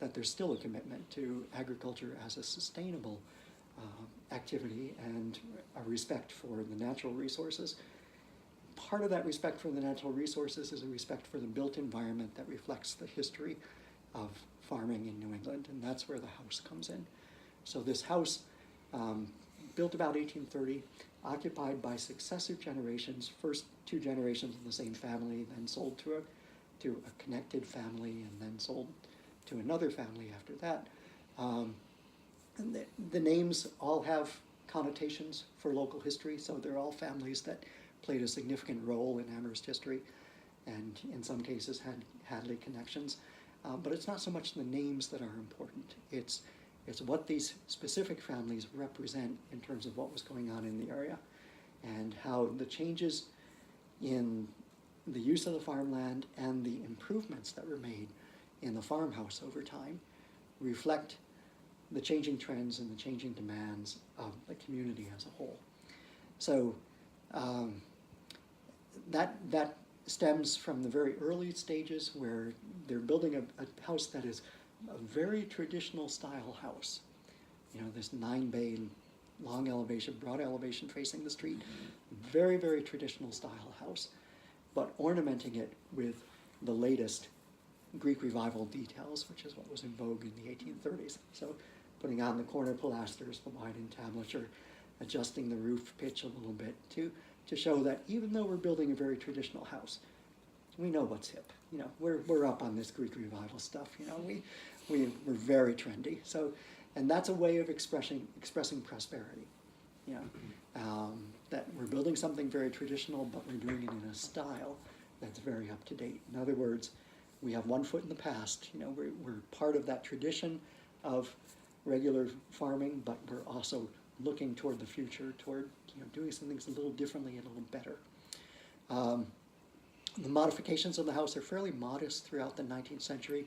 that there's still a commitment to agriculture as a sustainable activity and a respect for the natural resources. Part of that respect for the natural resources is a respect for the built environment that reflects the history of farming in New England, and that's where the house comes in. So this house, built about 1830, occupied by successive generations, first two generations in the same family, then sold to a connected family, and then sold to another family after that. And the names all have connotations for local history, so they're all families that played a significant role in Amherst history, and in some cases had Hadley connections. But it's not so much the names that are important. It's what these specific families represent in terms of what was going on in the area, and how the changes in the use of the farmland and the improvements that were made in the farmhouse over time reflect the changing trends and the changing demands of the community as a whole. So that stems from the very early stages where they're building a house that is a very traditional style house. You know, this 9-bay, long elevation, broad elevation facing the street, very, very traditional style house, but ornamenting it with the latest Greek Revival details, which is what was in vogue in the 1830s. So putting on the corner pilasters, the wide entablature, adjusting the roof pitch a little bit to show that even though we're building a very traditional house, we know what's hip. You know, we're up on this Greek Revival stuff. You know, we're very trendy. So, and that's a way of expressing prosperity. You know, that we're building something very traditional, but we're doing it in a style that's very up to date. In other words, we have one foot in the past. You know, we're part of that tradition of regular farming, but we're also looking toward the future, toward doing some things a little differently and a little better. The modifications of the house are fairly modest throughout the 19th century.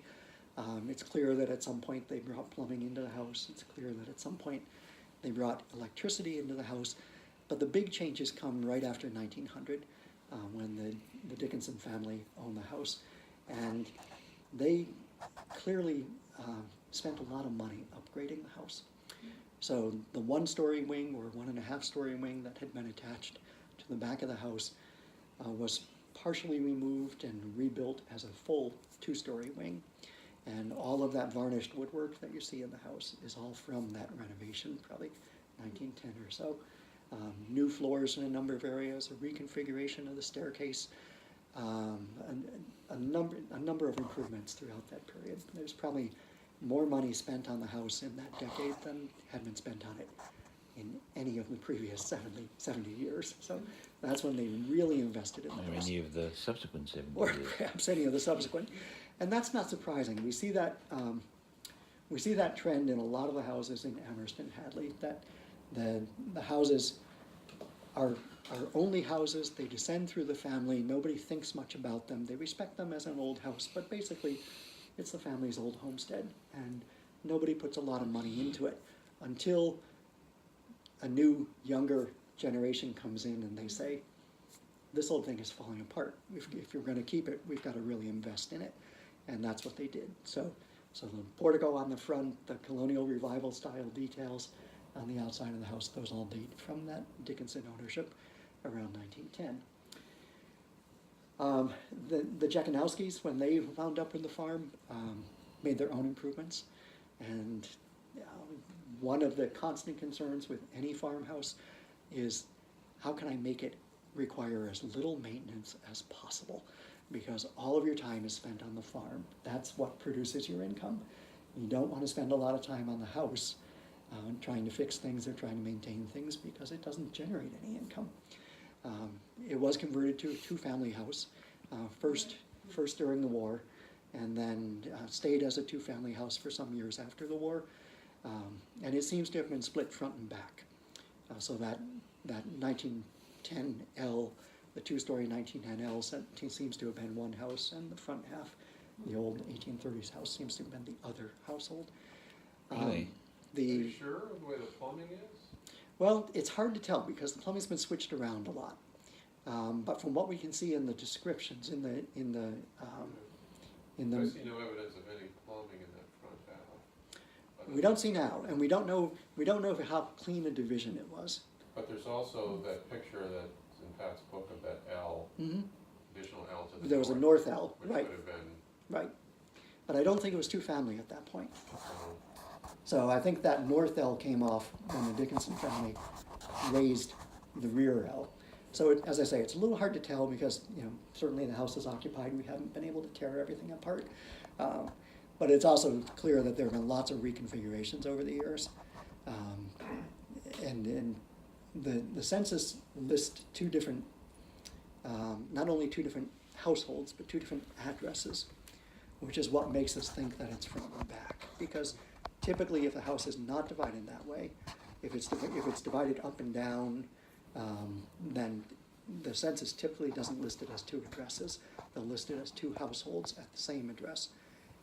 It's clear that at some point they brought plumbing into the house. It's clear that at some point they brought electricity into the house. But the big changes come right after 1900, when the Dickinson family owned the house. And they clearly spent a lot of money upgrading the house. So the 1-story wing or 1.5-story wing that had been attached to the back of the house was partially removed and rebuilt as a full 2-story wing. And all of that varnished woodwork that you see in the house is all from that renovation, probably 1910 or so. New floors in a number of areas, a reconfiguration of the staircase, a number of improvements throughout that period. There's probably more money spent on the house in that decade than had been spent on it in any of the previous 70 years. So that's when they really invested in the house. Or any of the subsequent 70 or years. Perhaps any of the subsequent. And that's not surprising. We see that trend in a lot of the houses in Amherst and Hadley, that the houses are only houses. They descend through the family. Nobody thinks much about them. They respect them as an old house, but basically it's the family's old homestead, and nobody puts a lot of money into it until a new, younger generation comes in and they say, this old thing is falling apart. If you're going to keep it, we've got to really invest in it. And that's what they did. So the portico on the front, the colonial revival style details on the outside of the house, those all date from that Dickinson ownership around 1910. The Jekanowskis, when they wound up in the farm, made their own improvements. And one of the constant concerns with any farmhouse is, how can I make it require as little maintenance as possible? Because all of your time is spent on the farm. That's what produces your income. You don't want to spend a lot of time on the house trying to fix things or trying to maintain things, because it doesn't generate any income. It was converted to a 2-family house, first during the war, and then stayed as a 2-family house for some years after the war. And it seems to have been split front and back. So that 1910L, the 2-story 1910L seems to have been one house, and the front half, the old 1830s house, seems to have been the other household. Really? Are you sure of the way the plumbing is? Well, it's hard to tell because the plumbing's been switched around a lot. But from what we can see in the descriptions, I see no evidence of any plumbing in that front We don't see now, and we don't know how clean a division it was. But there's also that picture that's in Pat's book of that L, Mm-hmm. additional L to the north. There was a north L, Which right, would have been, right. But I don't think it was two-family at that point. um, So I think that north L came off when the Dickinson family raised the rear L. So as I say, it's a little hard to tell because, certainly the house is occupied. We haven't been able to tear everything apart. But it's also clear that there have been lots of reconfigurations over the years. And the census lists two different, not only two different households, but two different addresses, which is what makes us think that it's front and back. Because typically if a house is not divided that way, if it's divided up and down, then the census typically doesn't list it as two addresses. They'll list it as two households at the same address.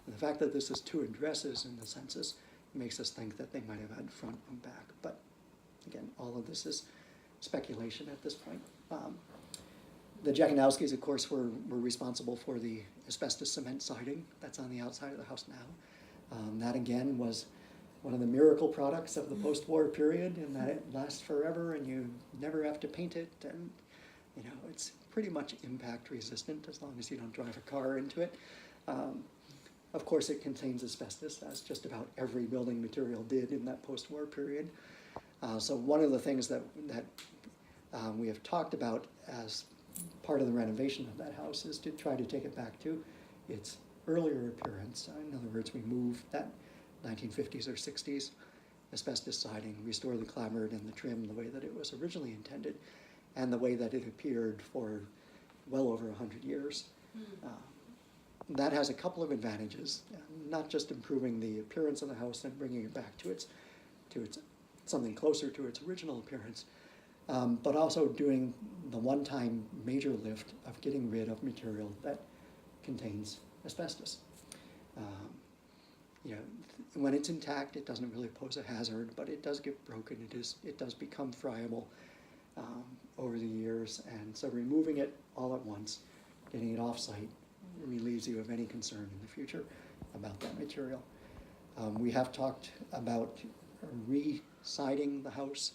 And the fact that this is two addresses in the census makes us think that they might have had front and back. But again, all of this is speculation at this point. The Jakanowskis, of course, were responsible for the asbestos cement siding that's on the outside of the house now. That again was one of the miracle products of the post-war period, in that it lasts forever and you never have to paint it, and it's pretty much impact resistant as long as you don't drive a car into it. Of course, it contains asbestos, as just about every building material did in that post-war period. So one of the things that we have talked about as part of the renovation of that house is to try to take it back to its earlier appearance. In other words, we move that 1950s or 60s asbestos siding, restore the clapboard and the trim the way that it was originally intended, and the way that it appeared for well over 100 years. That has a couple of advantages, not just improving the appearance of the house and bringing it back to its something closer to its original appearance, but also doing the one-time major lift of getting rid of material that contains asbestos. When it's intact, it doesn't really pose a hazard, but it does get broken. It does become friable over the years, and so removing it all at once, getting it off-site, relieves you of any concern in the future about that material. We have talked about re-siding the house.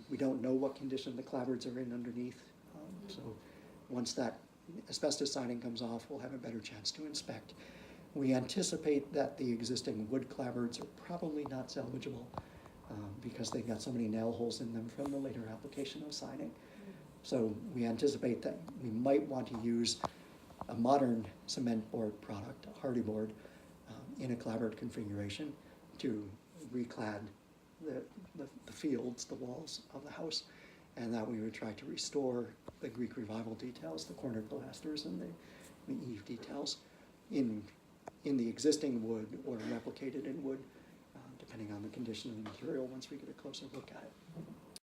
We don't know what condition the clapboards are in underneath, so once that asbestos siding comes off, we'll have a better chance to inspect. We anticipate that the existing wood clapboards are probably not salvageable because they've got so many nail holes in them from the later application of siding. So we anticipate that we might want to use a modern cement board product, a hardy board, in a clapboard configuration to reclad the fields, the walls of the house, and that we would try to restore the Greek Revival details, the corner pilasters and the eave details in the existing wood or replicated in wood, depending on the condition of the material once we get a closer look at it.